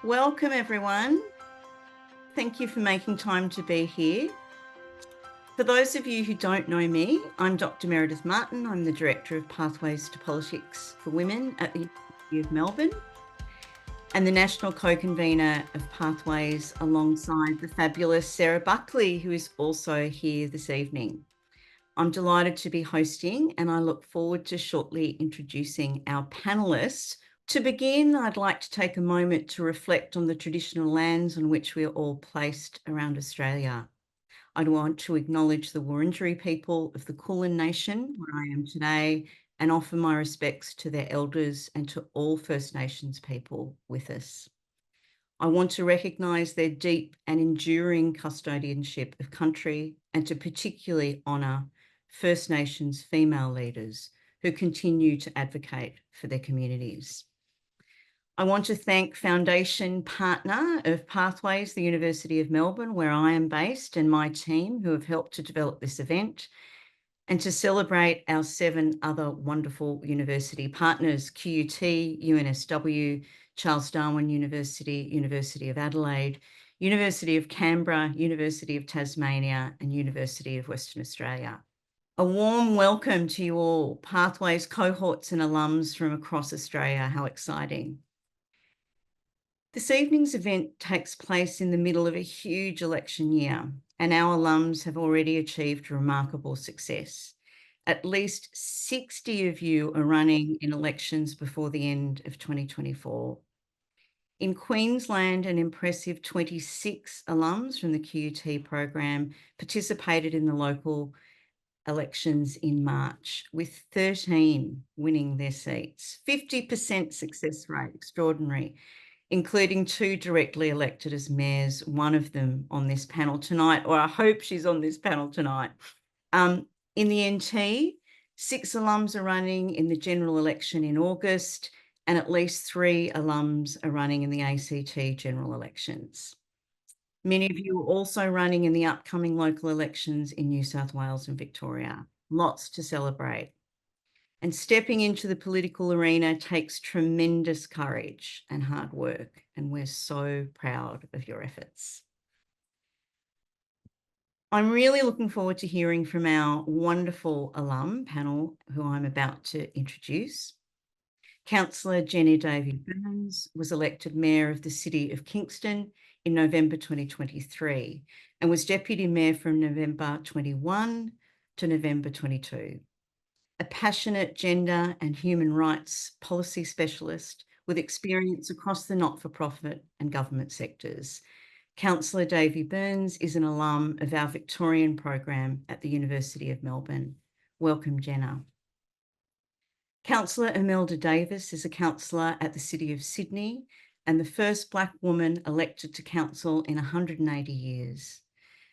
Welcome, everyone. Thank you for making time to be here. For those of you who don't know me, I'm Dr. Meredith Martin. I'm the Director of Pathways to Politics for Women at the University of Melbourne and the National Co-Convenor of Pathways alongside the fabulous Sarah Buckley, who is also here this evening. I'm delighted to be hosting and I look forward to shortly introducing our panellists. To begin, I'd like to take a moment to reflect on the traditional lands on which we are all placed around Australia. I'd want to acknowledge the Wurundjeri people of the Kulin Nation, where I am today, and offer my respects to their elders and to all First Nations people with us. I want to recognise their deep and enduring custodianship of country and to particularly honour First Nations female leaders who continue to advocate for their communities. I want to thank Foundation Partner of Pathways, the University of Melbourne, where I am based, and my team who have helped to develop this event, and to celebrate our 7 other wonderful university partners, QUT, UNSW, Charles Darwin University, University of Adelaide, University of Canberra, University of Tasmania, and University of Western Australia. A warm welcome to you all, Pathways cohorts and alums from across Australia. How exciting. This evening's event takes place in the middle of a huge election year, and our alums have already achieved remarkable success. At least 60 of you are running in elections before the end of 2024. In Queensland, an impressive 26 alums from the QUT program participated in the local elections in March, with 13 winning their seats. 50% success rate, extraordinary, including 2 directly elected as mayors, one of them on this panel tonight, or I hope she's on this panel tonight. In the NT, 6 alums are running in the general election in August, and at least 3 alums are running in the ACT general elections. Many of you are also running in the upcoming local elections in New South Wales and Victoria. Lots to celebrate. And stepping into the political arena takes tremendous courage and hard work, and we're so proud of your efforts. I'm really looking forward to hearing from our wonderful alum panel who I'm about to introduce. Councillor Jenna Davey-Burns was elected Mayor of the City of Kingston in November 2023 and was Deputy Mayor from November 21 to November 22. A passionate gender and human rights policy specialist with experience across the not-for-profit and government sectors. Councillor Davey-Burns is an alum of our Victorian program at the University of Melbourne. Welcome, Jenna. Councillor Emelda Davis is a councillor at the City of Sydney and the first Black woman elected to council in 180 years.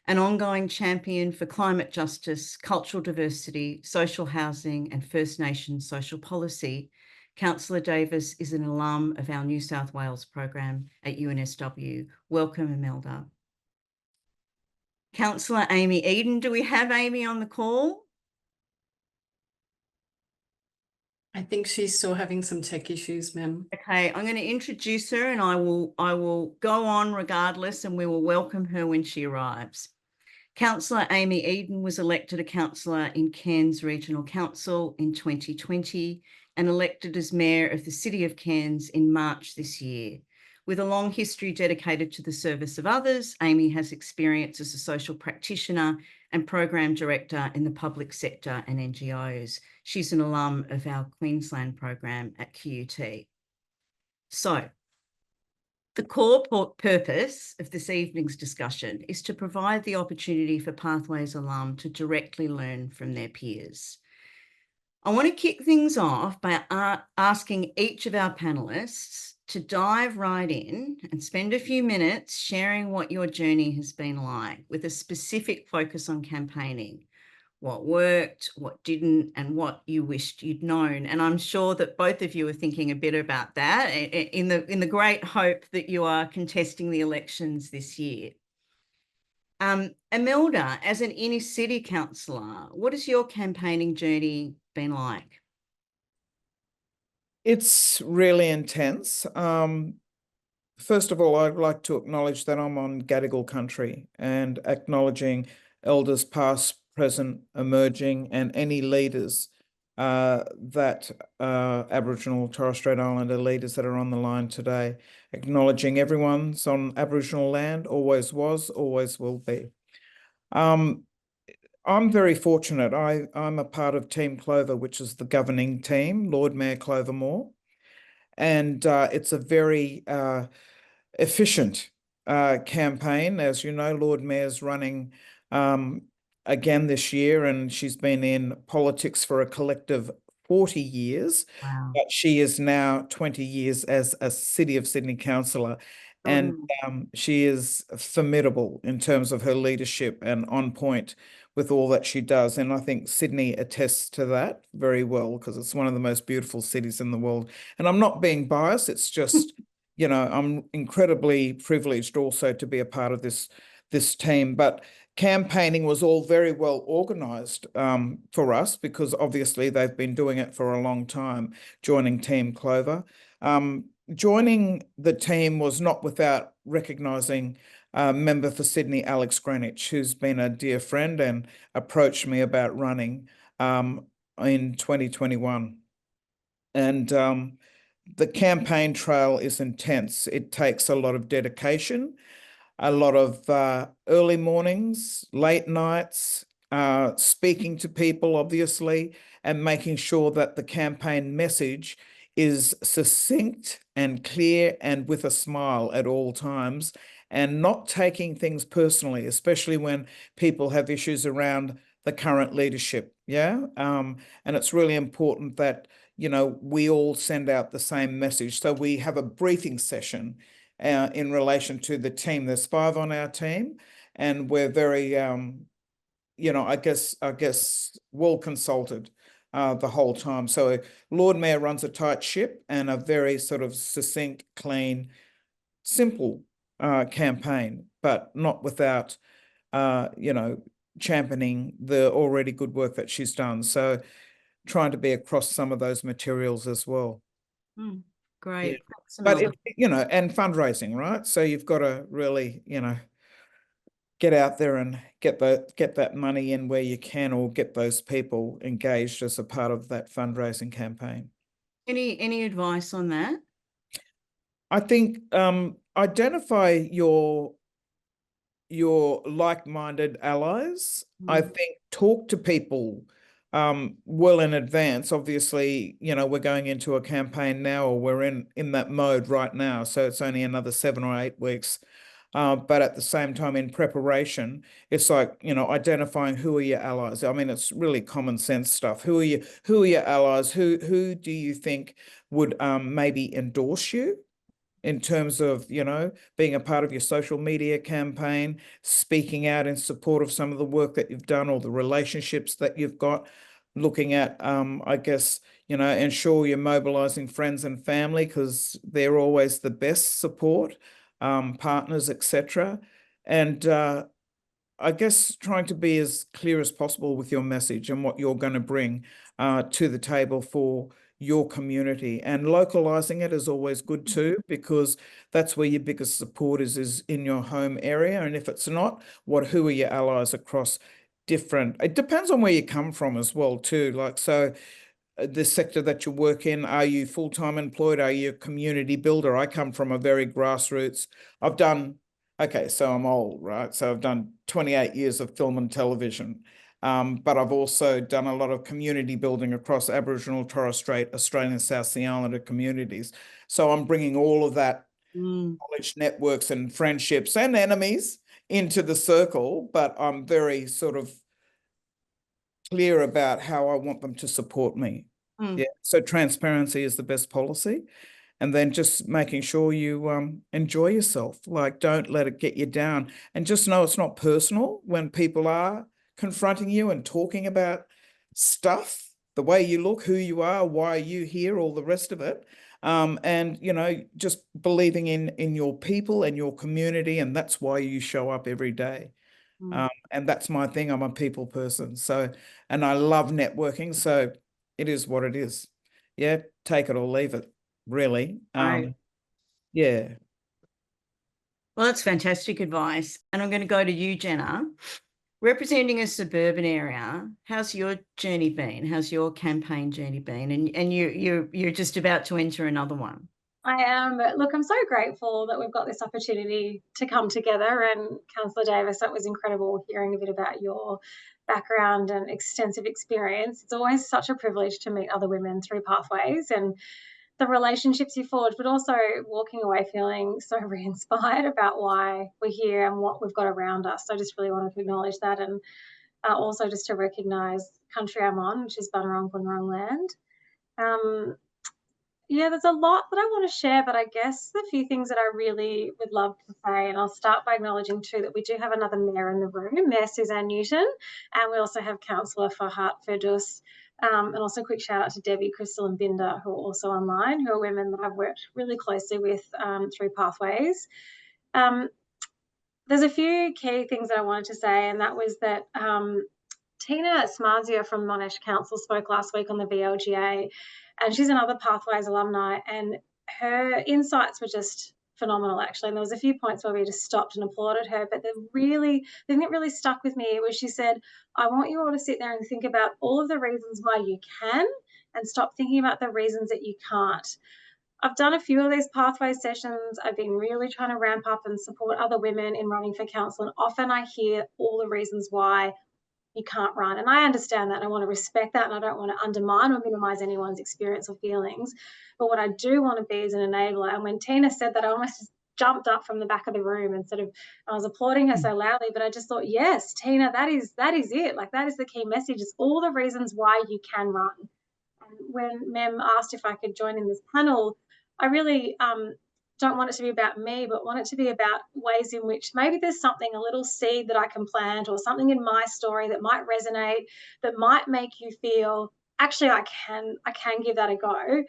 An ongoing champion for climate justice, cultural diversity, social housing and First Nations social policy, Councillor Davis is an alum of our New South Wales program at UNSW. Welcome, Emelda. Councillor Amy Eden. Do we have Amy on the call? I think she's still having some tech issues, ma'am. Okay, I'm going to introduce her and I will go on regardless, and we will welcome her when she arrives. Councillor Amy Eden was elected a councillor in Cairns Regional Council in 2020 and elected as Mayor of the City of Cairns in March this year. With a long history dedicated to the service of others, Amy has experience as a social practitioner and program director in the public sector and NGOs. She's an alum of our Queensland program at QUT. So, the core purpose of this evening's discussion is to provide the opportunity for Pathways alum to directly learn from their peers. I want to kick things off by asking each of our panellists to dive right in and spend a few minutes sharing what your journey has been like, with a specific focus on campaigning. What worked, what didn't, and what you wished you'd known. And I'm sure that both of you are thinking a bit about that in the great hope that you are contesting the elections this year. Emelda, as an inner city councillor, what has your campaigning journey been like? It's really intense. first of all, I'd like to acknowledge that I'm on Gadigal country and acknowledging elders past, present, emerging, and any leaders that Aboriginal Torres Strait Islander leaders that are on the line today, acknowledging everyone's on Aboriginal land, always was, always will be. I'm very fortunate. I'm a part of Team Clover, which is the governing team, Lord Mayor Clover Moore, and it's a very efficient campaign. As you know, Lord Mayor's running again this year, and she's been in politics for a collective 40 years. Wow. But she is now 20 years as a City of Sydney councillor. And she is formidable in terms of her leadership and on point with all that she does. And I think Sydney attests to that very well, because it's one of the most beautiful cities in the world. And I'm not being biased. It's just, I'm incredibly privileged also to be a part of this team. But campaigning was all very well organised for us, because obviously they've been doing it for a long time, joining Team Clover. Joining the team was not without recognising member for Sydney, Alex Greenwich, who's been a dear friend and approached me about running in 2021. And the campaign trail is intense. It takes a lot of dedication, a lot of early mornings, late nights, speaking to people, obviously, and making sure that the campaign message is succinct and clear and with a smile at all times, and not taking things personally, especially when people have issues around the current leadership. Yeah. And it's really important that, we all send out the same message. So we have a briefing session in relation to the team. There's 5 on our team, and we're very, I guess well consulted the whole time. So Lord Mayor runs a tight ship and a very sort of succinct, clean, simple campaign, but not without, championing the already good work that she's done. So trying to be across some of those materials as well. Great. Yeah. Thanks, But, Emelda. and fundraising, right? So you've got to really, get out there and get that money in where you can, or get those people engaged as a part of that fundraising campaign. Any advice on that? I think identify your like-minded allies. I think talk to people well in advance. Obviously, we're going into a campaign now, or we're in that mode right now, so it's only another 7 or 8 weeks. But at the same time, in preparation, it's like, identifying who are your allies. I mean, it's really common sense stuff. Who are your allies? Who do you think would maybe endorse you in terms of, being a part of your social media campaign, speaking out in support of some of the work that you've done, or the relationships that you've got, looking at, I guess, ensure you're mobilizing friends and family, because they're always the best support, partners, etc. And I guess trying to be as clear as possible with your message and what you're going to bring to the table for your community, and localizing it is always good too, because that's where your biggest support is in your home area. And if it's not, who are your allies across different, it depends on where you come from as well too. Like, so the sector that you work in, are you full-time employed? Are you a community builder? I come from a very grassroots. So I'm old, right? So I've done 28 years of film and television. But I've also done a lot of community building across Aboriginal, Torres Strait, Australian, South Sea Islander communities. So I'm bringing all of that knowledge, networks and friendships and enemies into the circle, but I'm very sort of clear about how I want them to support me. Yeah. So transparency is the best policy. And then just making sure you enjoy yourself. Like, don't let it get you down, and just know it's not personal when people are confronting you and talking about stuff, the way you look, who you are, why are you here, all the rest of it. And, just believing in your people and your community, and that's why you show up every day. And that's my thing. I'm a people person. So, and I love networking. So it is what it is. Yeah. Take it or leave it, really. Yeah. Well, that's fantastic advice. And I'm going to go to you, Jenna. Representing a suburban area, how's your journey been? How's your campaign journey been? And you're just about to enter another one. I am. Look, I'm so grateful that we've got this opportunity to come together. And Councillor Davis, that was incredible hearing a bit about your background and extensive experience. It's always such a privilege to meet other women through Pathways and the relationships you forge, but also walking away feeling so re-inspired about why we're here and what we've got around us. So I just really wanted to acknowledge that, and also just to recognise country I'm on, which is Bunurong land. Yeah, there's a lot that I want to share, but I guess the few things that I really would love to say, and I'll start by acknowledging too that we do have another mayor in the room, Mayor Suzanne Newton, and we also have Councillor Farhat Ferdous, and also a quick shout out to Debbie, Crystal and Binda, who are also online, who are women that I've worked really closely with through Pathways. There's a few key things that I wanted to say, and that was that Tina Smarzia from Monash Council spoke last week on the VLGA, and she's another Pathways alumni, and her insights were just phenomenal, actually. And there was a few points where we just stopped and applauded her, but the thing that really stuck with me was she said, I want you all to sit there and think about all of the reasons why you can and stop thinking about the reasons that you can't. I've done a few of these Pathways sessions. I've been really trying to ramp up and support other women in running for council, and often I hear all the reasons why you can't run. And I understand that, and I want to respect that, and I don't want to undermine or minimise anyone's experience or feelings. But what I do want to be is an enabler. And when Tina said that, I almost just jumped up from the back of the room and I was applauding her so loudly, but I just thought, yes, Tina, that is it. Like, that is the key message. It's all the reasons why you can run. And when Mem asked if I could join in this panel, I really don't want it to be about me, but want it to be about ways in which maybe there's something, a little seed that I can plant, or something in my story that might resonate, that might make you feel, actually, I can give that a go.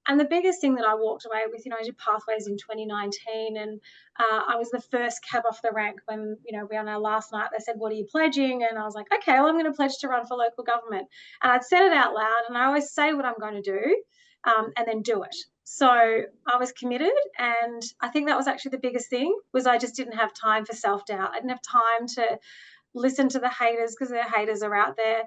And the biggest thing that I walked away with, I did Pathways in 2019, and I was the first cab off the rank when, we on our last night, they said, what are you pledging? And I was like, okay, well, I'm going to pledge to run for local government. And I'd said it out loud, and I always say what I'm going to do and then do it. So I was committed, and I think that was actually the biggest thing, was I just didn't have time for self-doubt. I didn't have time to listen to the haters, because the haters are out there.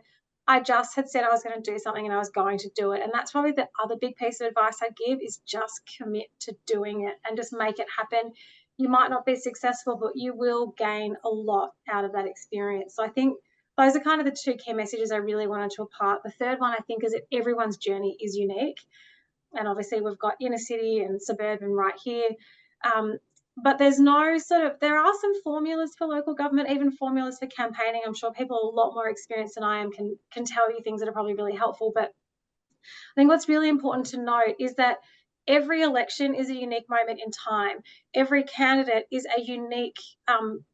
I just had said I was going to do something, and I was going to do it. And that's probably the other big piece of advice I give, is just commit to doing it and just make it happen. You might not be successful, but you will gain a lot out of that experience. So I think those are kind of the two key messages I really wanted to impart. The third one, I think, is that everyone's journey is unique. And obviously we've got inner city and suburban right here. But there's no there are some formulas for local government, even formulas for campaigning. I'm sure people a lot more experienced than I am can tell you things that are probably really helpful. But I think what's really important to note is that every election is a unique moment in time. Every candidate is a unique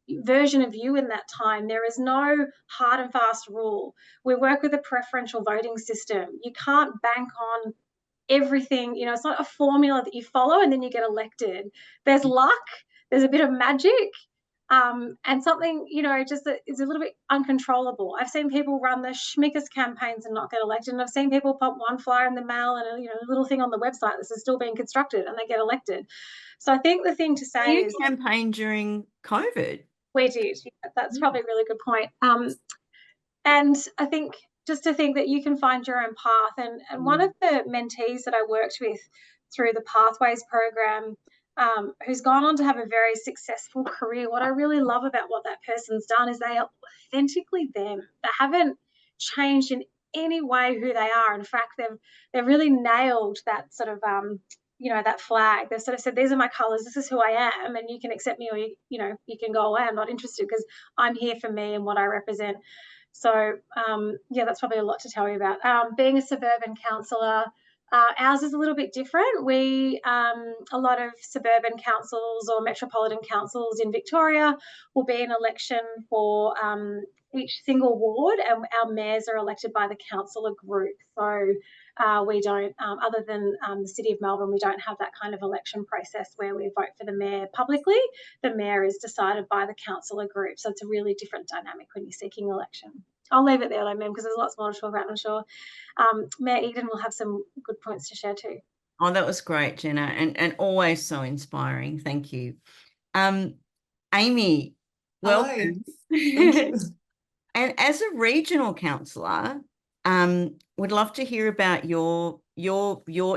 version of you in that time. There is no hard and fast rule. We work with a preferential voting system. You can't bank on everything, it's not a formula that you follow and then you get elected. There's luck, there's a bit of magic, and something, just that is a little bit uncontrollable. I've seen people run the schmickest campaigns and not get elected, and I've seen people pop one flyer in the mail and a little thing on the website that is still being constructed, and they get elected. So I think the thing to say is, you campaigned during COVID. We did. Yeah, that's probably a really good point. And I think just to think that you can find your own path. And one of the mentees that I worked with through the Pathways program, who's gone on to have a very successful career, what I really love about what that person's done is they are authentically them. They haven't changed in any way who they are. In fact, they've really nailed that sort of that flag. They've sort of said, these are my colours, this is who I am, and you can accept me, or you can go away. I'm not interested, because I'm here for me and what I represent. So, that's probably a lot to tell you about. Being a suburban councillor, ours is a little bit different. We, a lot of suburban councils or metropolitan councils in Victoria will be an election for each single ward, and our mayors are elected by the councillor group. So we don't, other than the City of Melbourne, we don't have that kind of election process where we vote for the mayor publicly. The mayor is decided by the councillor group. So it's a really different dynamic when you're seeking election. I'll leave it there, though, Mem, because there's lots more to talk about, I'm sure. Mayor Eden will have some good points to share too. Oh, that was great, Jenna, and always so inspiring. Thank you. Amy, Hello. welcome. Thank you. And as a regional councillor, would love to hear about your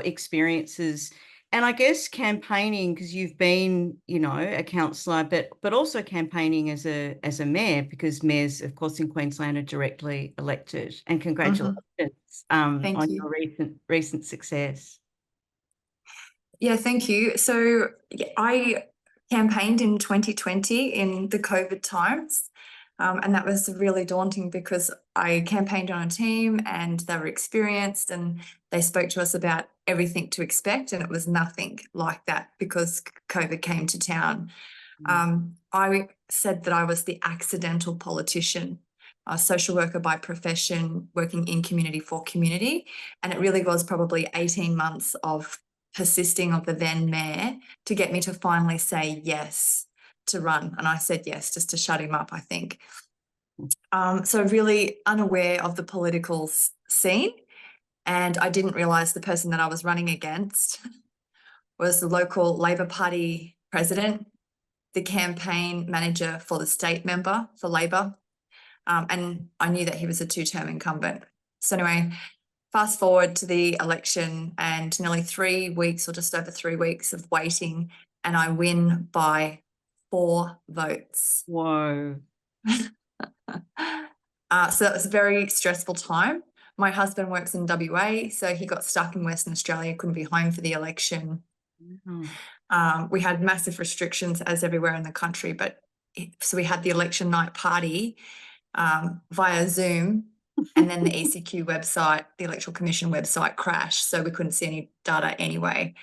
experiences, and I guess campaigning, because you've been, you know, a councillor, but also campaigning as a mayor, because mayors, of course, in Queensland are directly elected. And congratulations Thank on you. your recent success. Yeah, thank you. So I campaigned in 2020 in the COVID times. And that was really daunting because I campaigned on a team and they were experienced and they spoke to us about everything to expect, and it was nothing like that because COVID came to town. I said that I was the accidental politician, a social worker by profession, working in community for community. And it really was probably 18 months of persisting of the then mayor to get me to finally say yes to run. And I said yes just to shut him up, I think. So really unaware of the political scene. And I didn't realise the person that I was running against was the local Labor Party president, the campaign manager for the state member for Labor. And I knew that he was a two-term incumbent. So anyway, fast forward to the election and nearly 3 weeks or just over 3 weeks of waiting, and I win by 4 votes. Whoa. So that was a very stressful time. My husband works in WA, so he got stuck in Western Australia, couldn't be home for the election. We had massive restrictions as everywhere in the country, so we had the election night party via Zoom, and then the ECQ website, the Electoral Commission website crashed, so we couldn't see any data anyway.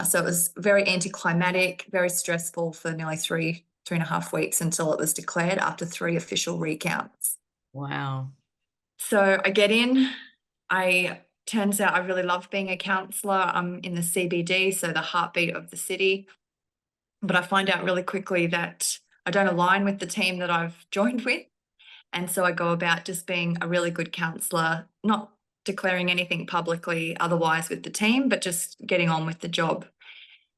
So it was very anticlimactic, very stressful for nearly 3.5 weeks until it was declared after 3 official recounts. Wow. So I get in. Turns out I really love being a councillor. I'm in the CBD, so the heartbeat of the city. But I find out really quickly that I don't align with the team that I've joined with. And so I go about just being a really good councillor, not declaring anything publicly otherwise with the team, but just getting on with the job.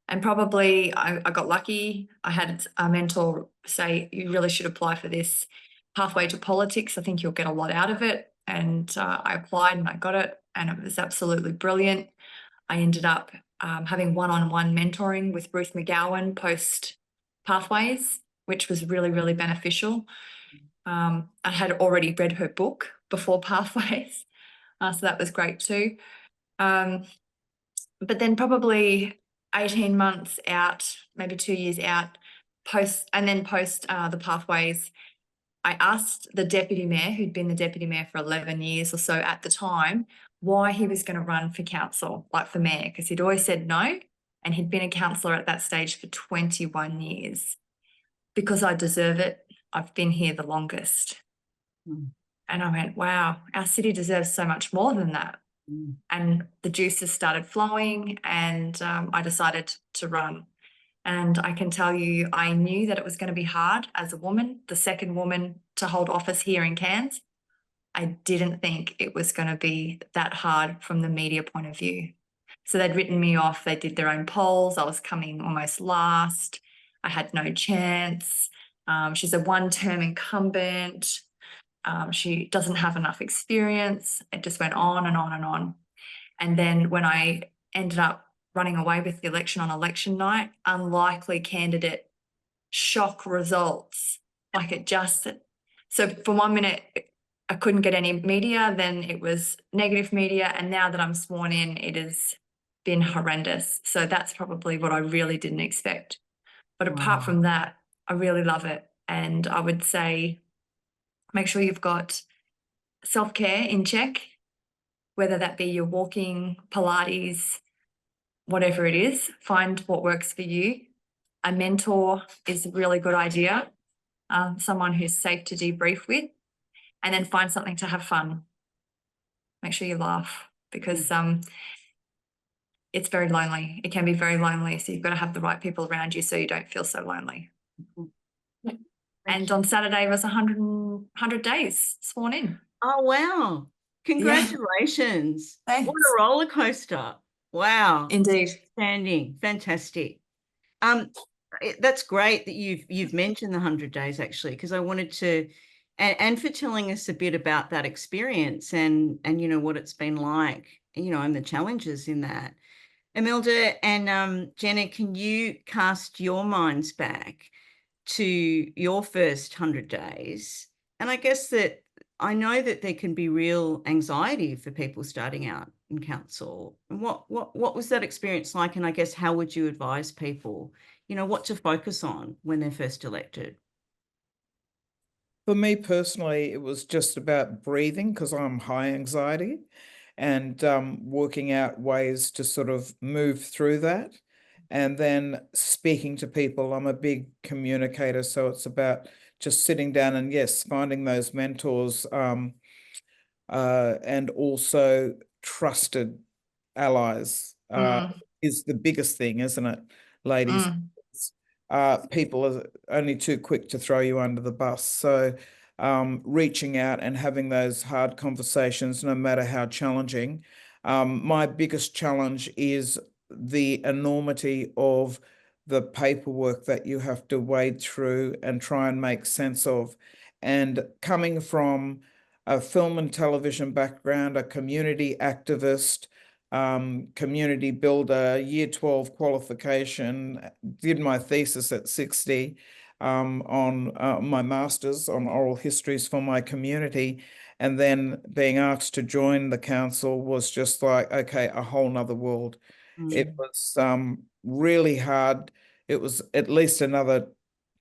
And probably I got lucky. I had a mentor say, you really should apply for this pathway to politics. I think you'll get a lot out of it. And I applied and I got it, and it was absolutely brilliant. I ended up having one-on-one mentoring with Ruth McGowan post Pathways, which was really, really beneficial. I had already read her book before Pathways, so that was great too. But then probably 18 months out, maybe 2 years out, post the Pathways, I asked the deputy mayor, who'd been the deputy mayor for 11 years or so at the time, why he was going to run for council, like for mayor, because he'd always said no, and he'd been a councillor at that stage for 21 years. Because I deserve it. I've been here the longest. And I went, wow, our city deserves so much more than that. And the juices started flowing, and I decided to run. And I can tell you, I knew that it was going to be hard as a woman, the second woman to hold office here in Cairns. I didn't think it was going to be that hard from the media point of view. So they'd written me off. They did their own polls. I was coming almost last. I had no chance. She's a one-term incumbent. She doesn't have enough experience. It just went on and on and on. And then when I ended up running away with the election on election night, unlikely candidate, shock results, like it just, so for 1 minute, I couldn't get any media, then it was negative media, and now that I'm sworn in, it has been horrendous. So that's probably what I really didn't expect. But apart from that, I really love it. And I would say, make sure you've got self-care in check, whether that be your walking, Pilates, whatever it is, find what works for you. A mentor is a really good idea, someone who's safe to debrief with, and then find something to have fun. Make sure you laugh, because it's very lonely. It can be very lonely, so you've got to have the right people around you so you don't feel so lonely. And on Saturday was 100 days sworn in. Oh, wow. Congratulations. Thanks. What a roller coaster. Wow. Indeed. Outstanding. Fantastic. That's great that you've mentioned the 100 days, actually, because I wanted to, and for telling us a bit about that experience and you know what it's been like, you know, and the challenges in that. Emelda and Jenna, can you cast your minds back to your first 100 days? And I guess that I know that there can be real anxiety for people starting out in council. And what was that experience like? And I guess how would you advise people, you know, what to focus on when they're first elected? For me personally, it was just about breathing because I'm high anxiety and working out ways to sort of move through that. And then speaking to people. I'm a big communicator, so it's about just sitting down and, yes, finding those mentors and also trusted allies is the biggest thing, isn't it, ladies? People are only too quick to throw you under the bus. So reaching out and having those hard conversations, no matter how challenging. My biggest challenge is the enormity of the paperwork that you have to wade through and try and make sense of. And coming from a film and television background, a community activist, community builder, year 12 qualification, did my thesis at 60 on my master's on oral histories for my community. And then being asked to join the council was just like, okay, a whole nother world. It was really hard. It was at least another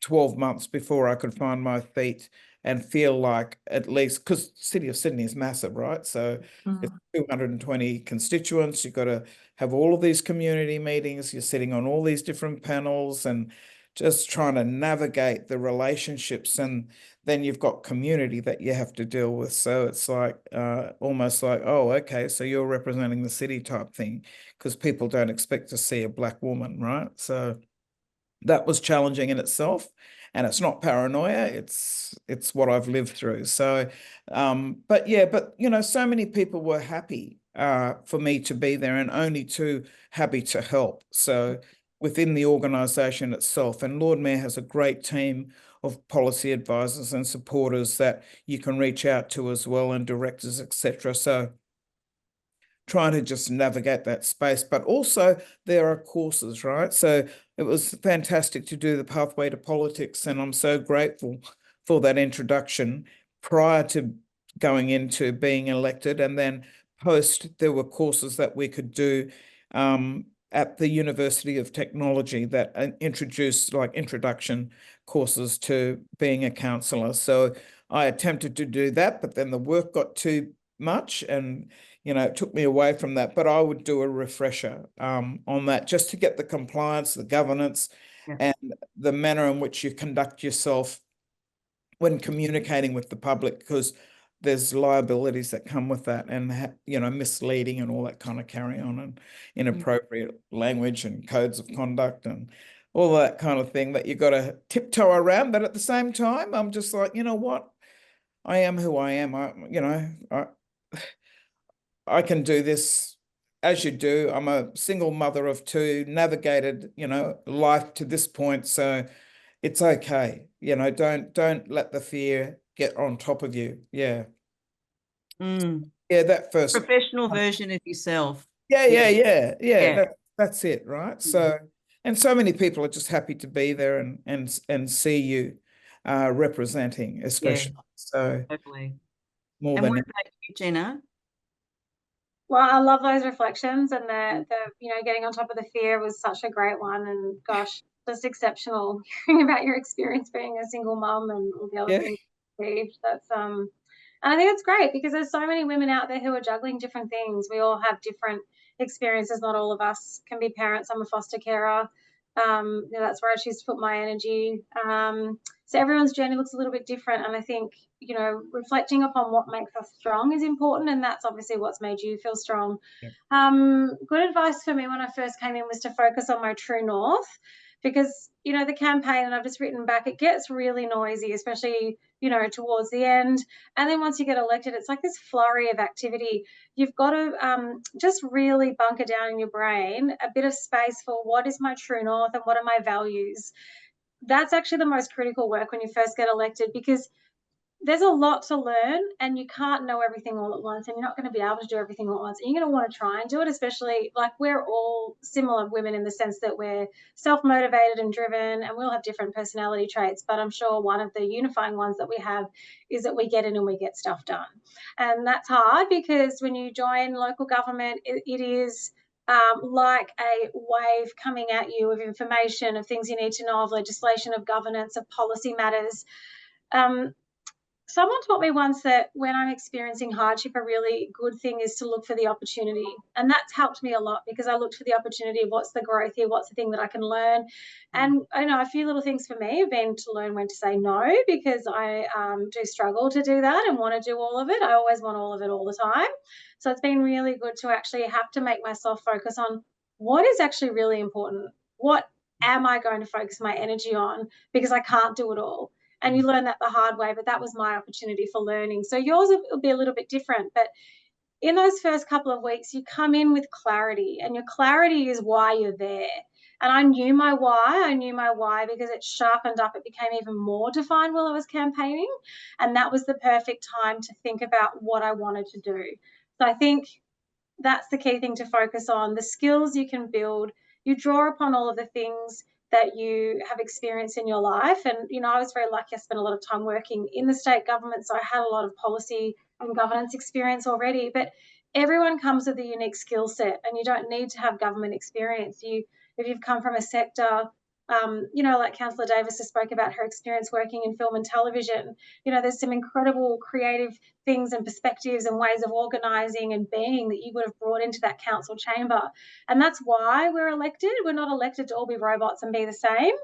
12 months before I could find my feet and feel like, at least, because City of Sydney is massive, right? So it's 220 constituents. You've got to have all of these community meetings. You're sitting on all these different panels and just trying to navigate the relationships. And then you've got community that you have to deal with. So it's like almost like, oh, okay, so you're representing the city type thing, because people don't expect to see a black woman, right? So that was challenging in itself. And it's not paranoia, it's what I've lived through. So, but you know, so many people were happy for me to be there and only too happy to help. So within the organisation itself, and Lord Mayor has a great team of policy advisors and supporters that you can reach out to as well, and directors, etc. So trying to just navigate that space, but also there are courses, right? So it was fantastic to do the Pathway to Politics, and I'm so grateful for that introduction prior to going into being elected. And then post, there were courses that we could do at the University of Technology that introduced like introduction courses to being a councillor. So I attempted to do that, but then the work got too much and you know, it took me away from that, but I would do a refresher on that just to get the compliance, the governance, and the manner in which you conduct yourself when communicating with the public, because there's liabilities that come with that, and you know, misleading and all that kind of carry on, and inappropriate language and codes of conduct and all that kind of thing that you got to tiptoe around. But at the same time, I'm just like, you know what? I am who I am. You know, I can do this as you do. I'm a single mother of two, navigated, you know, life to this point. So it's okay. You know, don't let the fear get on top of you. Yeah. Yeah, that first professional version of yourself. Yeah. That's it, right? So, and so many people are just happy to be there and see you representing, especially. So totally. More and than what about you, Jenna? Well, I love those reflections, and the you know, getting on top of the fear was such a great one, and gosh, just exceptional hearing about your experience being a single mum and all the other things you achieved. That's and I think it's great because there's so many women out there who are juggling different things. We all have different experiences. Not all of us can be parents. I'm a foster carer. You know, that's where I choose to put my energy. So everyone's journey looks a little bit different, and I think, you know, reflecting upon what makes us strong is important, and that's obviously what's made you feel strong. Good advice for me when I first came in was to focus on my true north, because, you know, the campaign, and I've just written back, it gets really noisy, especially, you know, towards the end. And then once you get elected, it's like this flurry of activity. You've got to just really bunker down in your brain a bit of space for what is my true north and what are my values. That's actually the most critical work when you first get elected, because there's a lot to learn and you can't know everything all at once, and you're not going to be able to do everything all at once. And you're going to want to try and do it, especially like we're all similar women in the sense that we're self-motivated and driven, and we all have different personality traits. But I'm sure one of the unifying ones that we have is that we get in and we get stuff done. And that's hard because when you join local government, it is like a wave coming at you of information, of things you need to know, of legislation, of governance, of policy matters. Someone taught me once that when I'm experiencing hardship, a really good thing is to look for the opportunity. And that's helped me a lot, because I looked for the opportunity of what's the growth here, what's the thing that I can learn. And I know a few little things for me have been to learn when to say no, because I do struggle to do that and want to do all of it. I always want all of it all the time. So it's been really good to actually have to make myself focus on what is actually really important. What am I going to focus my energy on? Because I can't do it all. And you learn that the hard way, but that was my opportunity for learning. So yours will be a little bit different. But in those first couple of weeks, you come in with clarity, and your clarity is why you're there. And I knew my why. I knew my why because it sharpened up. It became even more defined while I was campaigning. And that was the perfect time to think about what I wanted to do. So I think that's the key thing to focus on. The skills you can build, you draw upon all of the things that you have experienced in your life. And, you know, I was very lucky. I spent a lot of time working in the state government, so I had a lot of policy and governance experience already. But everyone comes with a unique skill set, and you don't need to have government experience. If you've come from a sector, you know, like Councillor Davis just spoke about her experience working in film and television, you know, there's some incredible creative things and perspectives and ways of organising and being that you would have brought into that council chamber. And that's why we're elected. We're not elected to all be robots and be the same.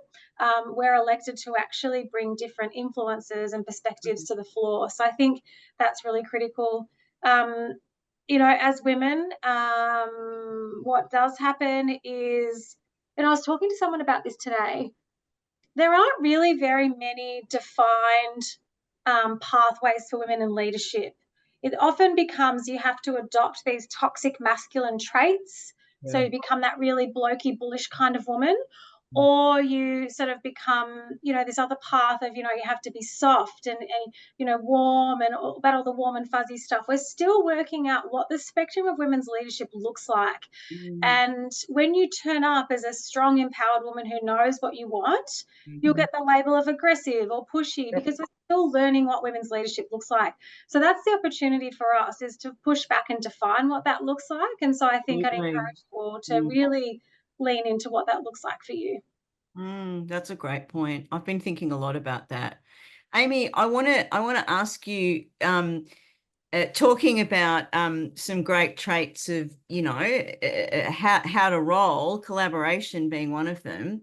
We're elected to actually bring different influences and perspectives to the floor. So I think that's really critical. You know, as women, what does happen is, and I was talking to someone about this today, there aren't really very many defined pathways for women in leadership. It often becomes you have to adopt these toxic masculine traits. Yeah. So you become that really blokey, bullish kind of woman, or you sort of become, you know, this other path of, you know, you have to be soft and you know, warm, and about all the warm and fuzzy stuff. We're still working out what the spectrum of women's leadership looks like. And when you turn up as a strong, empowered woman who knows what you want, you'll get the label of aggressive or pushy, because we're still learning what women's leadership looks like. So that's the opportunity for us, is to push back and define what that looks like. And so I think I'd encourage you all to really lean into what that looks like for you. That's a great point. I've been thinking a lot about that. Amy, I want to ask you, talking about some great traits of, you know, how to roll, collaboration being one of them.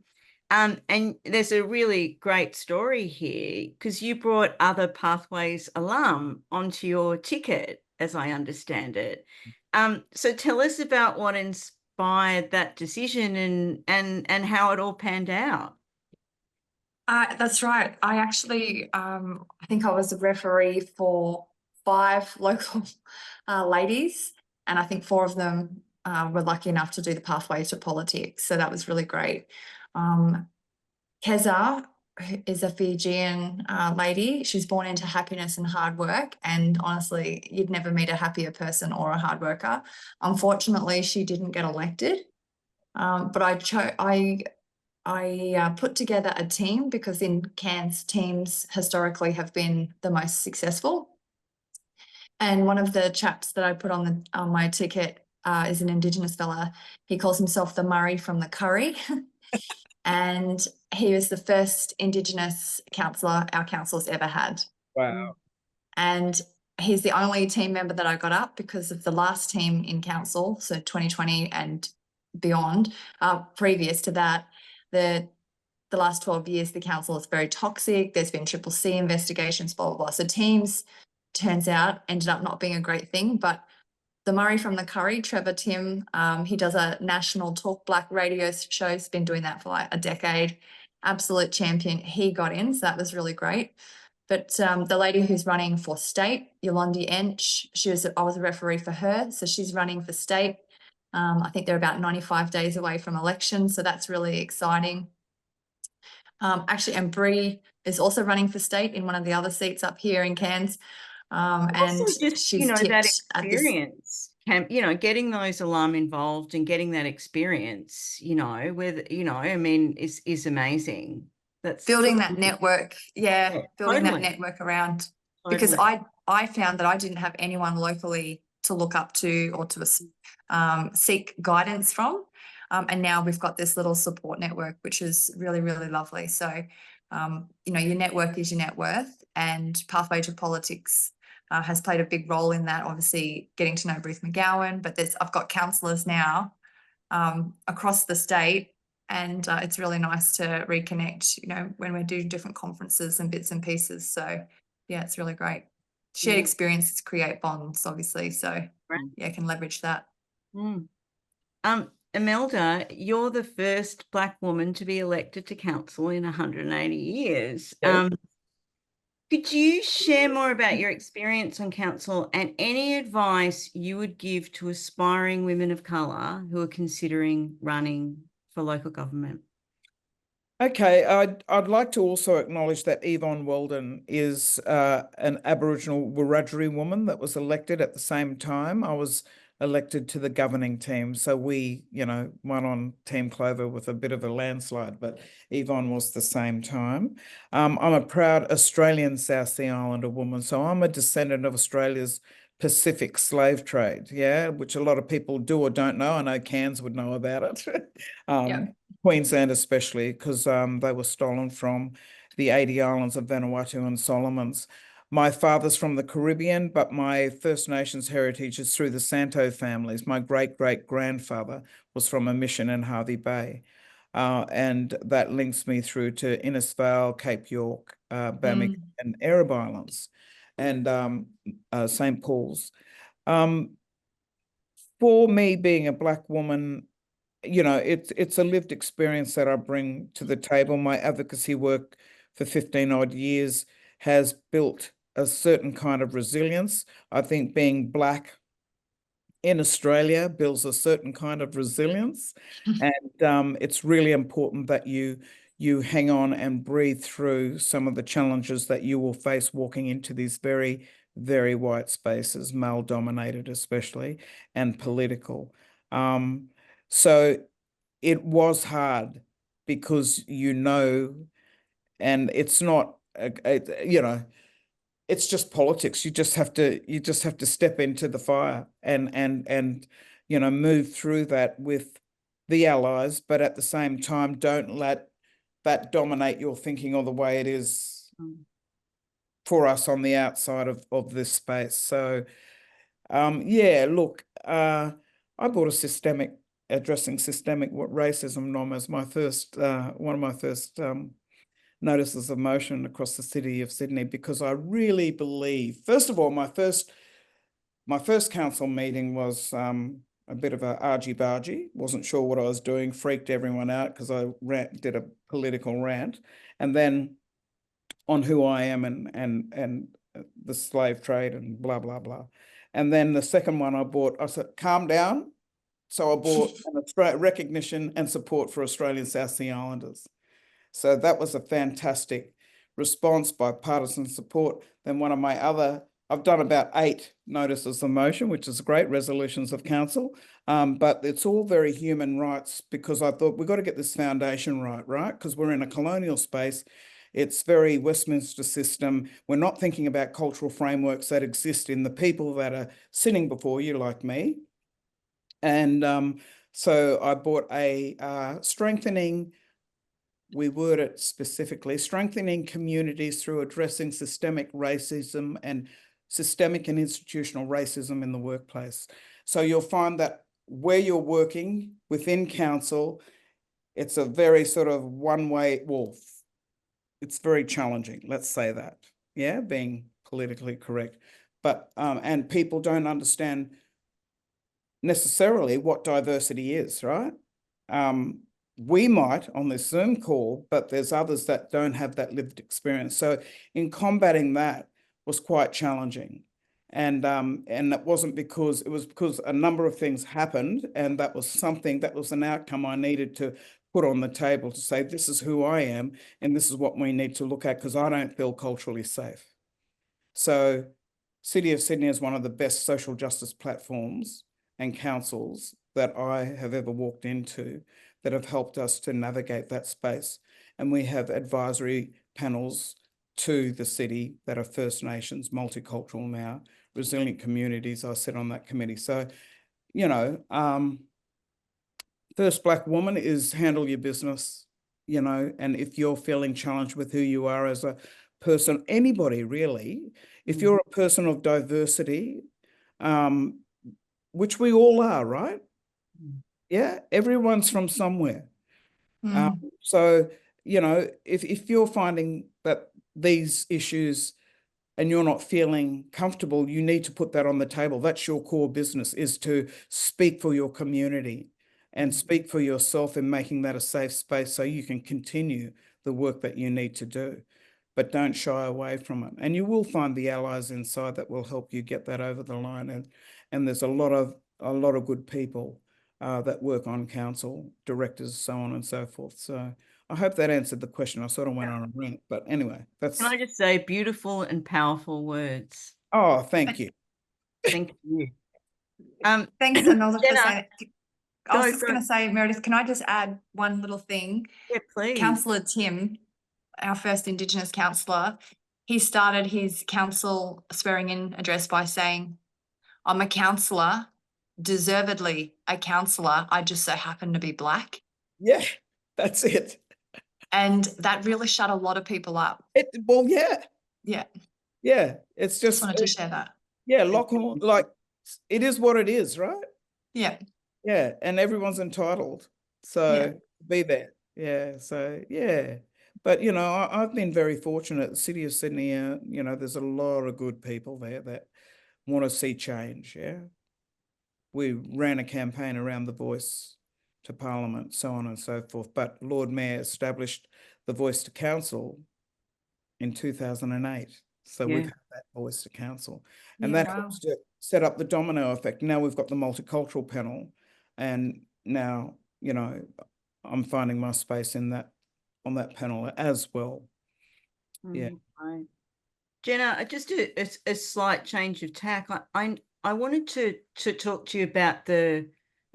And there's a really great story here, because you brought other Pathways alum onto your ticket, as I understand it. So tell us about what inspired that decision and how it all panned out. That's right. I actually, I think I was a referee for 5 local ladies, and I think 4 of them were lucky enough to do the Pathways to Politics. So that was really great. Keza is a Fijian lady. She's born into happiness and hard work, and honestly, you'd never meet a happier person or a hard worker. Unfortunately, she didn't get elected, but I put together a team, because in Cairns, teams historically have been the most successful. And one of the chaps that I put on my ticket is an Indigenous fella. He calls himself the Murray from the Curry. And he was the first Indigenous councillor our council's ever had. Wow. And he's the only team member that I got up, because of the last team in council, so 2020 and beyond. Previous to that, the last 12 years, the council is very toxic. There's been CCC investigations, blah, blah, blah. So teams, turns out, ended up not being a great thing. But the Murray from the Curry, Trevor Tim, he does a national Talk Black radio show. He's been doing that for like a decade. Absolute champion. He got in, so that was really great. But the lady who's running for state, Yolandi Ench, I was a referee for her, so she's running for state. I think they're about 95 days away from election, so that's really exciting. Actually, and Bree is also running for state in one of the other seats up here in Cairns. And Also just, she's that tipped at this. experience, getting those alum involved and getting that experience, with, I mean, is amazing. That's Building that network. Yeah, building totally. that network around. Because Totally. I found that I didn't have anyone locally to look up to or to seek guidance from. And now we've got this little support network, which is really, really lovely. So, your network is your net worth, and Pathway to Politics has played a big role in that, obviously getting to know Ruth McGowan, but I've got councillors now across the state, and it's really nice to reconnect, when we do different conferences and bits and pieces. So, yeah, it's really great. Shared experiences create bonds, obviously. So, yeah, can leverage that. Emelda, you're the first Black woman to be elected to council in 180 years. Yeah. Could you share more about your experience on council and any advice you would give to aspiring women of colour who are considering running for local government? Okay, I'd like to also acknowledge that Yvonne Weldon is an Aboriginal Wurundjeri woman that was elected at the same time. I was elected to the governing team, so we, won on Team Clover with a bit of a landslide, but Yvonne was the same time. I'm a proud Australian South Sea Islander woman, so I'm a descendant of Australia's Pacific slave trade, which a lot of people do or don't know. I know Cairns would know about it. Queensland especially, because they were stolen from the 80 islands of Vanuatu and Solomons. My father's from the Caribbean, but my First Nations heritage is through the Santo families. My great-great-grandfather was from a mission in Hervey Bay, and that links me through to Innisfail, Cape York, Bamik, and Erebor Islands, and St. Paul's. For me, being a Black woman, it's a lived experience that I bring to the table. My advocacy work for 15 odd years has built a certain kind of resilience. I think being Black in Australia builds a certain kind of resilience. And it's really important that you hang on and breathe through some of the challenges that you will face walking into these very, very white spaces, male-dominated especially, and political. So it was hard because and it's not, it's just politics. You just have to step into the fire and move through that with the allies, but at the same time, don't let that dominate your thinking or the way it is for us on the outside of this space. So, look, I brought addressing systemic racism norm as my first, one of my first notices of motion across the city of Sydney, because I really believe, first of all, my first council meeting was a bit of a argy-bargy, wasn't sure what I was doing, freaked everyone out because I did a political rant, and then on who I am and the slave trade and blah, blah, blah. And then the second one I said, calm down. So I bought recognition and support for Australian South Sea Islanders. So that was a fantastic response, bipartisan support. Then one of my I've done about 8 notices of motion, which is great, resolutions of council, but it's all very human rights, because I thought we've got to get this foundation right? Because we're in a colonial space. It's very Westminster system. We're not thinking about cultural frameworks that exist in the people that are sitting before you, like me. And so I bought a strengthening, we word it specifically, strengthening communities through addressing systemic racism and systemic and institutional racism in the workplace. So you'll find that where you're working within council, it's a very sort of one-way, it's very challenging, let's say that, being politically correct. But, and people don't understand necessarily what diversity is, right? We might on this Zoom call, but there's others that don't have that lived experience. So in combating that was quite challenging. And that wasn't because, it was because a number of things happened, and that was something, that was an outcome I needed to put on the table to say, this is who I am, and this is what we need to look at, because I don't feel culturally safe. So City of Sydney is one of the best social justice platforms and councils that I have ever walked into that have helped us to navigate that space. And we have advisory panels to the city that are First Nations, multicultural now, resilient communities. I sit on that committee. So, you know, first Black woman is handle your business, you know, and if you're feeling challenged with who you are as a person, anybody really, if you're a person of diversity, which we all are, right? Yeah, everyone's from somewhere. So, you know, if you're finding that these issues and you're not feeling comfortable, you need to put that on the table. That's your core business, is to speak for your community and speak for yourself in making that a safe space so you can continue the work that you need to do. But don't shy away from it. And you will find the allies inside that will help you get that over the line. And there's a lot of good people that work on council, directors, so on and so forth. So I hope that answered the question. I sort of went on a rant, but anyway, that's. Can I just say, beautiful and powerful words. Oh, thank you. Thank you. Thanks, Emelda, for Jenna, saying that. I was go, just go. going to say, Meredith, can I just add one little thing? Yeah, please. Councillor Tim, our first Indigenous councillor, he started his council swearing-in address by saying, I'm a councillor, deservedly a councillor, I just so happen to be Black. Yeah, that's it. And that really shut a lot of people up. Well, yeah. Yeah. Yeah, it's just wanted to share that. Yeah, lock on, like, it is what it is, right? Yeah. Yeah, and everyone's entitled. So be there. Yeah, so yeah. But, you know, I've been very fortunate. The City of Sydney, you know, there's a lot of good people there that want to see change, yeah. We ran a campaign around the Voice to Parliament, so on and so forth. But Lord Mayor established the Voice to Council in 2008. So we've had that Voice to Council. And that helps to set up the domino effect. Now we've got the multicultural panel, and now, you know, I'm finding my space in that, on that panel as well. Yeah. Right. Jenna, just a slight change of tack. I wanted to talk to you about the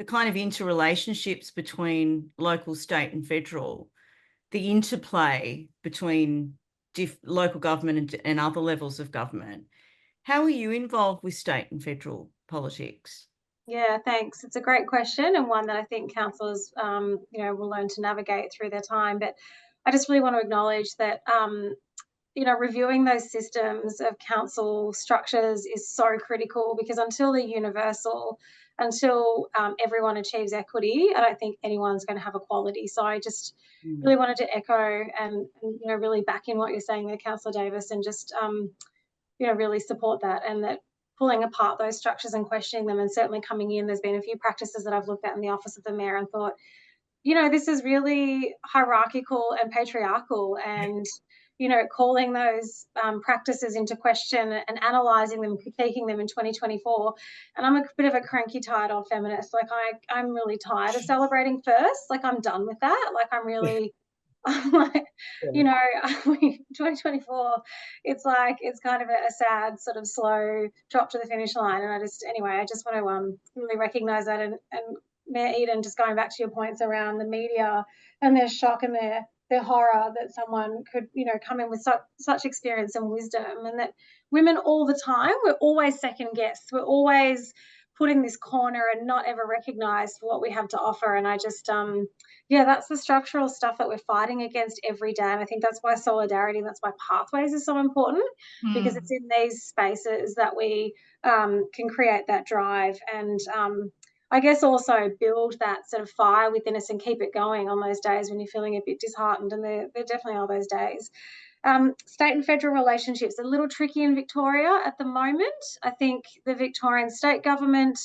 kind of interrelationships between local, state and federal, the interplay between local government and other levels of government. How are you involved with state and federal politics? Yeah, thanks. It's a great question, and one that I think councillors, you know, will learn to navigate through their time. But I just really want to acknowledge that, you know, reviewing those systems of council structures is so critical, because until they're universal, until everyone achieves equity, I don't think anyone's going to have equality. So I just really wanted to echo and, you know, really back in what you're saying there, Councillor Davis, and just, you know, really support that, and that pulling apart those structures and questioning them, and certainly coming in, there's been a few practices that I've looked at in the Office of the Mayor and thought, you know, this is really hierarchical and patriarchal, and, you know, calling those practices into question and analysing them, critiquing them in 2024. And I'm a bit of a cranky, tired old feminist. Like, I'm really tired of celebrating first. Like, I'm done with that. Like, I'm really... like, you know, 2024, it's like, it's kind of a sad sort of slow drop to the finish line. And I just want to really recognise that. And Mayor Eden, just going back to your points around the media and their shock and their horror that someone could, you know, come in with such experience and wisdom, and that women all the time, we're always second guessed. We're always put in this corner and not ever recognised for what we have to offer. And I just, yeah, that's the structural stuff that we're fighting against every day. And I think that's why solidarity, and that's why Pathways is so important, because it's in these spaces that we can create that drive, and I guess also build that sort of fire within us and keep it going on those days when you're feeling a bit disheartened, and there definitely are those days. State and federal relationships are a little tricky in Victoria at the moment. I think the Victorian state government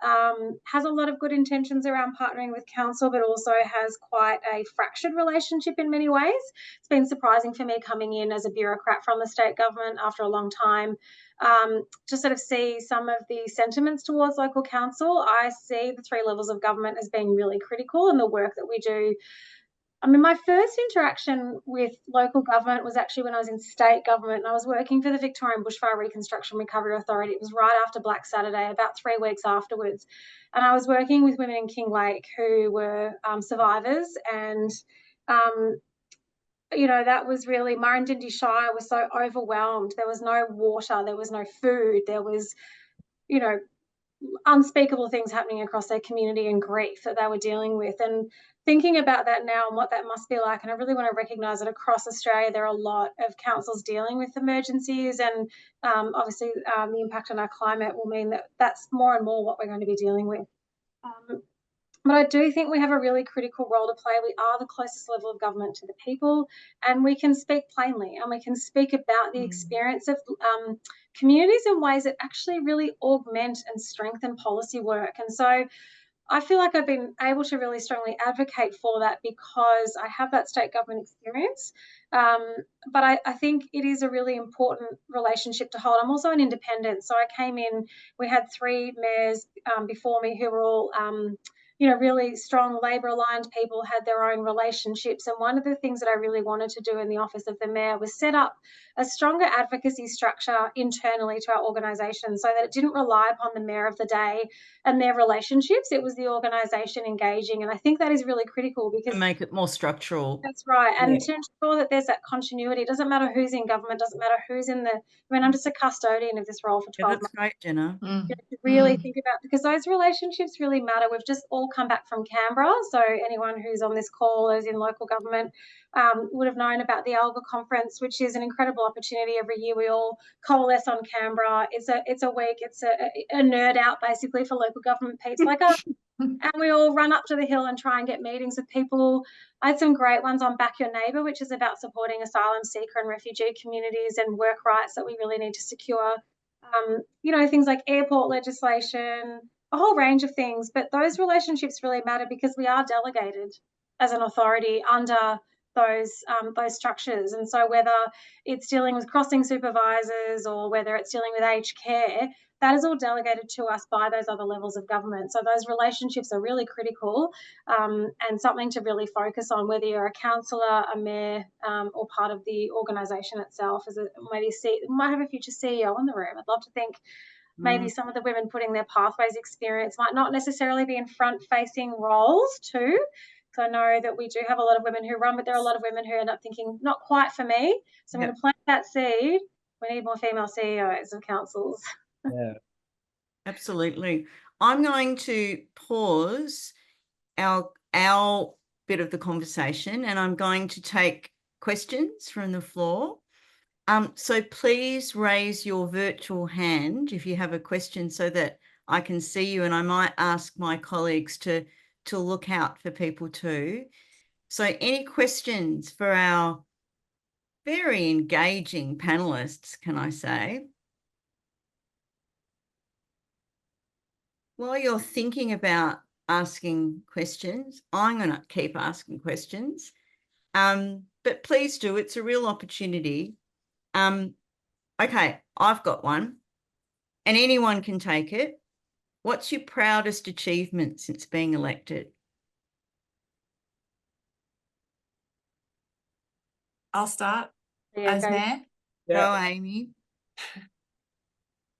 has a lot of good intentions around partnering with council, but also has quite a fractured relationship in many ways. It's been surprising for me coming in as a bureaucrat from the state government after a long time, to sort of see some of the sentiments towards local council. I see the 3 levels of government as being really critical in the work that we do. I mean, my first interaction with local government was actually when I was in state government, and I was working for the Victorian Bushfire Reconstruction Recovery Authority. It was right after Black Saturday, about 3 weeks afterwards. And I was working with women in Kinglake who were survivors. And, you know, that was really, Murrindindi Shire was so overwhelmed. There was no water, there was no food, there was, you know, unspeakable things happening across their community and grief that they were dealing with. And thinking about that now and what that must be like, and I really want to recognise that across Australia there are a lot of councils dealing with emergencies, and obviously the impact on our climate will mean that that's more and more what we're going to be dealing with. But I do think we have a really critical role to play. We are the closest level of government to the people, and we can speak plainly, and we can speak about the experience of communities in ways that actually really augment and strengthen policy work. And so I feel like I've been able to really strongly advocate for that because I have that state government experience. But I think it is a really important relationship to hold. I'm also an independent. So I came in, we had 3 mayors before me who were all you know, really strong Labor-aligned people, had their own relationships. And one of the things that I really wanted to do in the office of the mayor was set up a stronger advocacy structure internally to our organisation so that it didn't rely upon the mayor of the day and their relationships. It was the organisation engaging. And I think that is really critical because... To make it more structural. That's right. And to ensure that there's that continuity. It doesn't matter who's in government, doesn't matter who's in the... I mean, I'm just a custodian of this role for 12 months. That's great, Jenna. To really think about, because those relationships really matter. We've just all come back from Canberra, so anyone who's on this call is in local government would have known about the ALGA conference, which is an incredible opportunity. Every year we all coalesce on Canberra. It's a week, it's a nerd out basically for local government peeps like us. And we all run up to the hill and try and get meetings with people. I had some great ones on Back Your Neighbour, which is about supporting asylum seeker and refugee communities and work rights that we really need to secure. You know, things like airport legislation, a whole range of things. But those relationships really matter because we are delegated as an authority under those structures. And so whether it's dealing with crossing supervisors or whether it's dealing with aged care, that is all delegated to us by those other levels of government. So those relationships are really critical and something to really focus on, whether you're a councillor, a mayor, or part of the organisation itself. As might have a future CEO in the room. I'd love to think maybe some of the women putting their pathways experience might not necessarily be in front-facing roles too. So I know that we do have a lot of women who run, but there are a lot of women who end up thinking, not quite for me. So I'm going to plant that seed. We need more female CEOs of councils. Yeah, absolutely. I'm going to pause our bit of the conversation, and I'm going to take questions from the floor. So please raise your virtual hand if you have a question so that I can see you, and I might ask my colleagues to look out for people too. So any questions for our very engaging panelists, can I say? While you're thinking about asking questions, I'm going to keep asking questions. But please do, it's a real opportunity. Okay, I've got one, and anyone can take it. What's your proudest achievement since being elected? I'll start as mayor. Go, Amy.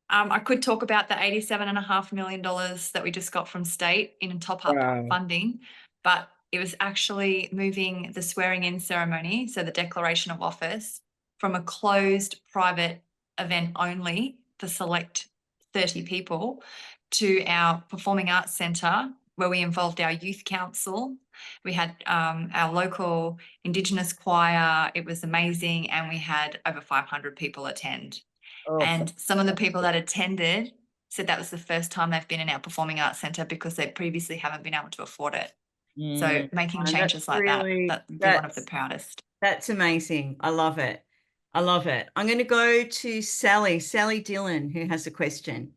I could talk about the $87.5 million that we just got from state in top-up funding, but it was actually moving the swearing-in ceremony, so the declaration of office, from a closed private event only for select 30 people to our Performing Arts Centre, where we involved our youth council. We had our local Indigenous choir. It was amazing, and we had over 500 people attend. And some of the people that attended said that was the first time they've been in our Performing Arts Centre because they previously haven't been able to afford it. So making changes like that would be one of the proudest. That's amazing. I love it. I love it. I'm going to go to Sally Dillon, who has a question.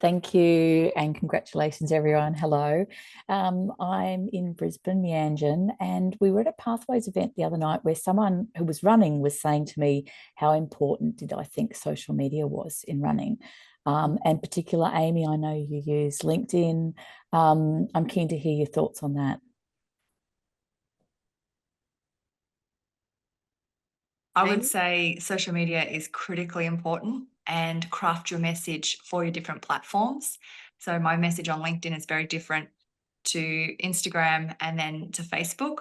Thank you and congratulations, everyone. Hello. I'm in Brisbane, Meanjin, and we were at a Pathways event the other night where someone who was running was saying to me how important did I think social media was in running. And particular, Amy, I know you use LinkedIn. I'm keen to hear your thoughts on that. I would say social media is critically important, and craft your message for your different platforms. So my message on LinkedIn is very different to Instagram and then to Facebook.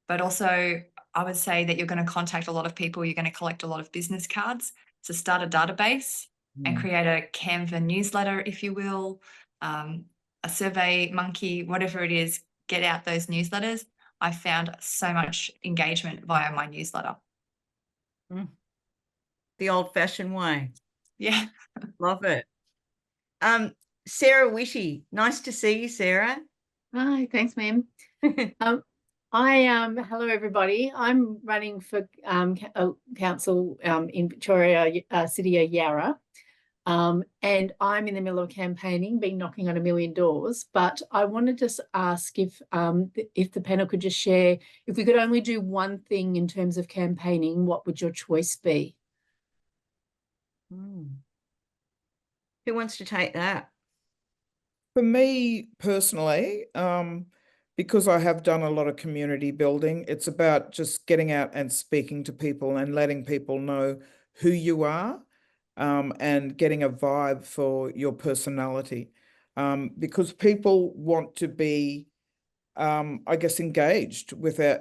But also, I would say that you're going to contact a lot of people, you're going to collect a lot of business cards. So start a database and create a Canva newsletter, if you will, a survey monkey, whatever it is, get out those newsletters. I found so much engagement via my newsletter. The old-fashioned way. Yeah. Love it. Sarah Wishy, nice to see you, Sarah. Hi, thanks, ma'am. Hello everybody. I'm running for council in Victoria City of Yarra, and I'm in the middle of campaigning, been knocking on 1 million doors. But I wanted to ask if the panel could just share, if we could only do one thing in terms of campaigning, what would your choice be? Who wants to take that? For me personally, because I have done a lot of community building, it's about just getting out and speaking to people and letting people know who you are, and getting a vibe for your personality, because people want to be, I guess, engaged with our,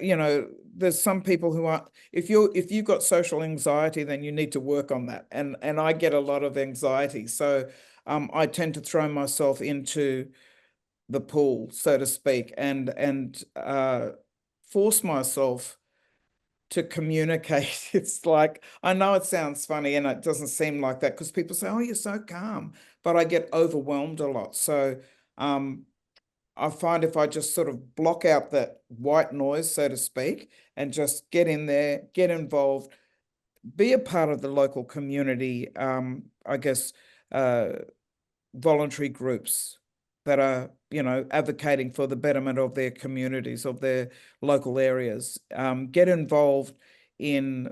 there's some people who aren't, if you've got social anxiety, then you need to work on that. And I get a lot of anxiety. So I tend to throw myself into the pool, so to speak, and force myself to communicate. It's like, I know it sounds funny and it doesn't seem like that because people say, oh, you're so calm, but I get overwhelmed a lot. So I find if I just sort of block out that white noise, so to speak, and just get in there, get involved, be a part of the local community, I guess, voluntary groups that are, advocating for the betterment of their communities, of their local areas, get involved in,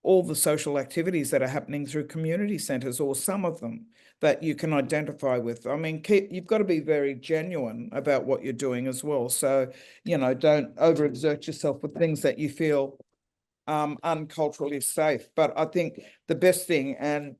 all the social activities that are happening through community centres, or some of them that you can identify with. I mean, you've got to be very genuine about what you're doing as well. So, don't overexert yourself with things that you feel unculturally safe. But I think the best thing, and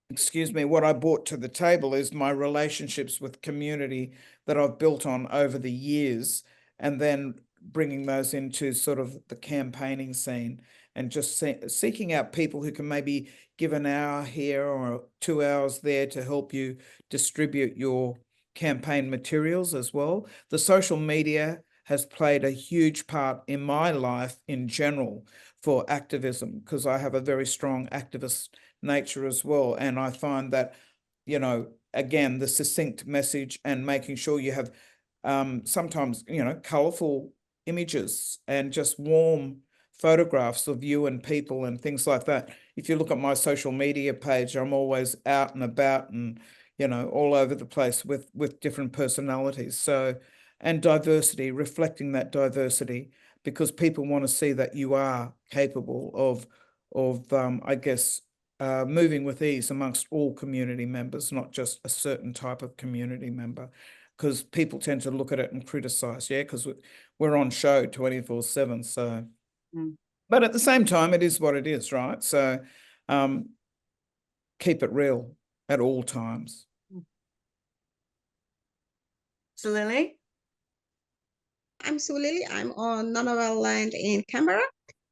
excuse me, what I brought to the table is my relationships with community that I've built on over the years, and then bringing those into sort of the campaigning scene, and just seeking out people who can maybe give an hour here or 2 hours there to help you distribute your campaign materials as well. The social media has played a huge part in my life in general for activism, because I have a very strong activist nature as well. And I find that, again, the succinct message and making sure you have sometimes, colourful images and just warm photographs of you and people and things like that. If you look at my social media page, I'm always out and about and, all over the place with different personalities. So, and diversity, reflecting that diversity, because people want to see that you are capable of I guess, moving with ease amongst all community members, not just a certain type of community member, because people tend to look at it and criticize, because we're on show 24/7. So, but at the same time, it is what it is, right? So keep it real at all times. So Lily? I'm Sue Lily. I'm on Ngunnawal land in Canberra.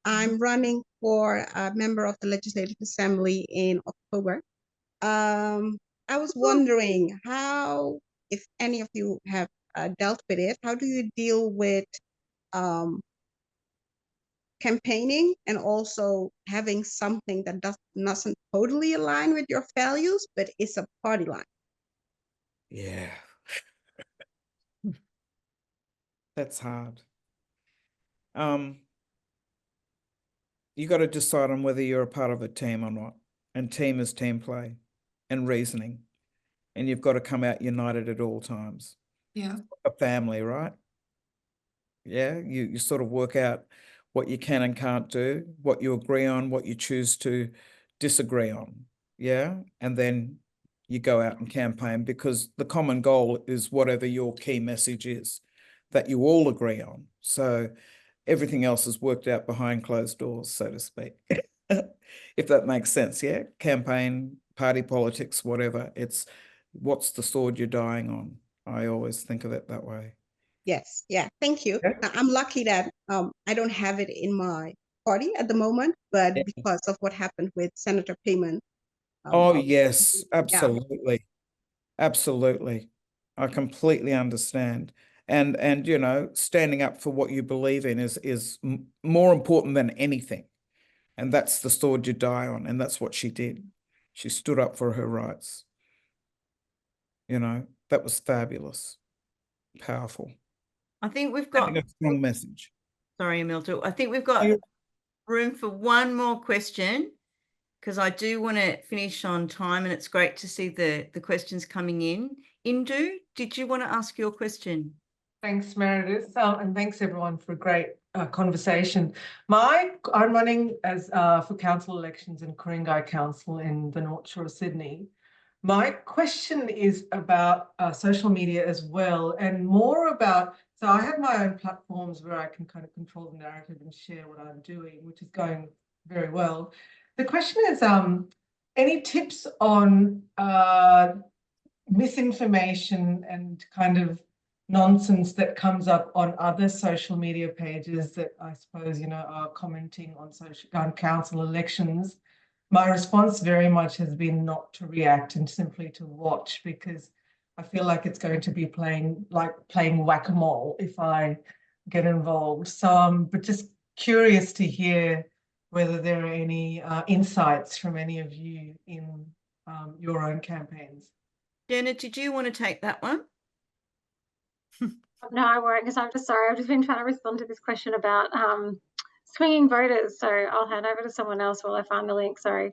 I'm running for a member of the Legislative Assembly in October. I was wondering how, if any of you have dealt with it, how do you deal with campaigning and also having something that doesn't totally align with your values, but is a party line? Yeah. That's hard. You got to decide on whether you're a part of a team or not. And team is team play and reasoning. and you've got to come out united at all times. Yeah. A family, right? Yeah, you sort of work out what you can and can't do, what you agree on, what you choose to disagree on. Yeah, and then you go out and campaign, because the common goal is whatever your key message is that you all agree on. So everything else is worked out behind closed doors, so to speak. If that makes sense. Yeah, campaign, party politics, whatever, it's what's the sword you're dying on. I always think of it that way. Yes, yeah, thank you. Yeah. I'm lucky that I don't have it in my party at the moment, but Yeah. because of what happened with Senator Payman. Oh, yes, yeah. absolutely. Absolutely. I completely understand. And you know, standing up for what you believe in is more important than anything. And that's the sword you die on, and that's what she did. She stood up for her rights. You know, that was fabulous. Powerful. I think we've got Sending a strong message. Sorry, Emelda. I think we've got room for one more question, because I do want to finish on time, and it's great to see the questions coming in. Indu, did you want to ask your question? Thanks, Meredith, and thanks everyone for a great conversation. I'm running as for council elections in Ku-ring-gai Council in the North Shore of Sydney. My question is about social media as well, and more about, so I have my own platforms where I can kind of control the narrative and share what I'm doing, which is going very well. The question is, any tips on misinformation and kind of nonsense that comes up on other social media pages that I suppose, you know, are commenting on council elections? My response very much has been not to react and simply to watch, because I feel like it's going to be playing whack-a-mole if I get involved. So but just curious to hear whether there are any insights from any of you in your own campaigns. Jenna, did you want to take that one? No, I won't, because I'm just sorry. I've just been trying to respond to this question about swinging voters. So I'll hand over to someone else while I find the link. Sorry.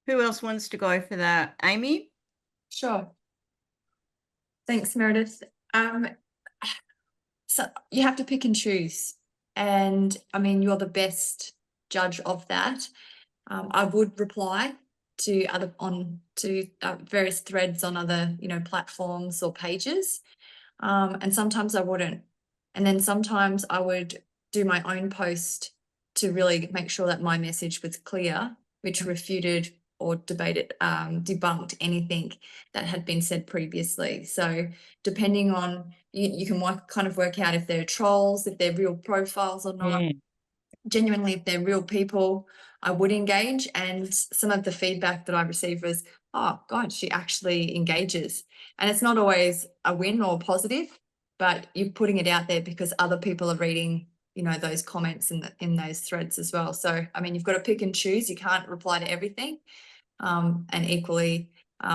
Who else wants to go for that? Amy? Sure. Thanks, Meredith. So you have to pick and choose. And I mean, you're the best judge of that. I would reply to various threads on other, you know, platforms or pages. And sometimes I wouldn't. And then sometimes I would do my own post to really make sure that my message was clear, which refuted or debunked anything that had been said previously. So depending on, you can kind of work out if they're trolls, if they're real profiles or not. Genuinely, if they're real people, I would engage. And some of the feedback that I received was, oh God, she actually engages. And it's not always a win or positive, but you're putting it out there because other people are reading, you know, those comments in those threads as well. So, I mean, you've got to pick and choose. You can't reply to everything. And equally,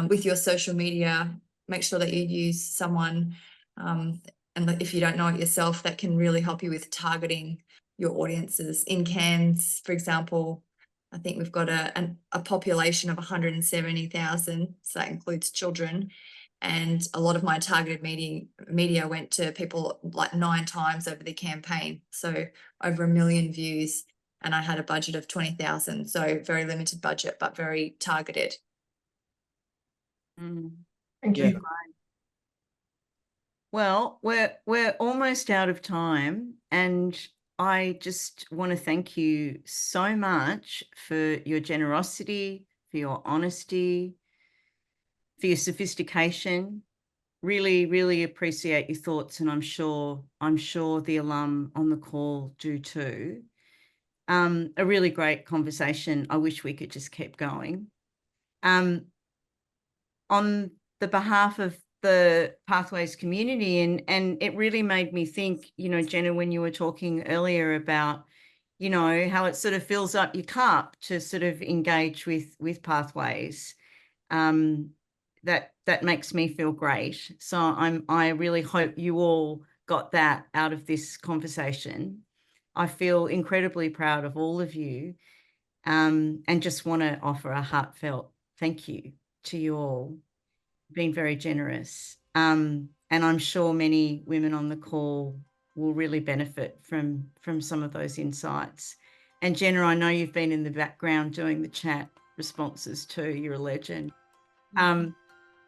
with your social media, make sure that you use someone, and if you don't know it yourself, that can really help you with targeting your audiences. In Cairns, for example, I think we've got a population of 170,000, so that includes children, and a lot of my targeted media went to people like 9 times over the campaign, so over 1 million views, and I had a budget of 20,000, so very limited budget but very targeted. Thank you. Well, we're almost out of time, and I just want to thank you so much for your generosity, for your honesty, for your sophistication. Really, really appreciate your thoughts, and I'm sure the alum on the call do too. A really great conversation. I wish we could just keep going. On the behalf of the Pathways community, and it really made me think, you know, Jenna, when you were talking earlier about, you know, how it sort of fills up your cup to sort of engage with Pathways. That makes me feel great. So I really hope you all got that out of this conversation. I feel incredibly proud of all of you, and just want to offer a heartfelt thank you to you all. Been very generous. And I'm sure many women on the call will really benefit from some of those insights. And Jenna, I know you've been in the background doing the chat responses too. You're a legend.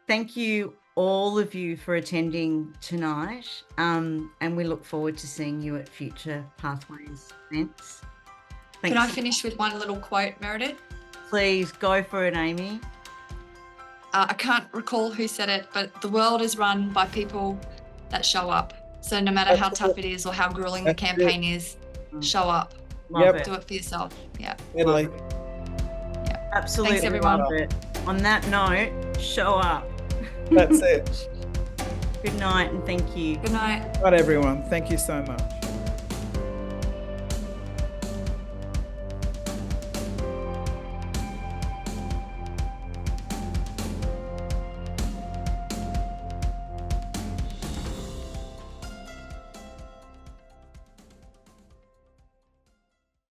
Thank you, all of you, for attending tonight. And we look forward to seeing you at future Pathways events. Can I finish with one little quote, Meredith? Please go for it, Amy. I can't recall who said it, but the world is run by people that show up. So no matter how tough it is or how grueling the campaign is, show up. Love it. Do it for yourself. Yeah. Italy. Yeah. Absolutely. Thanks, everyone. Love it. On that note, show up. That's it. Good night and thank you. Good night. Right, everyone. Thank you so much.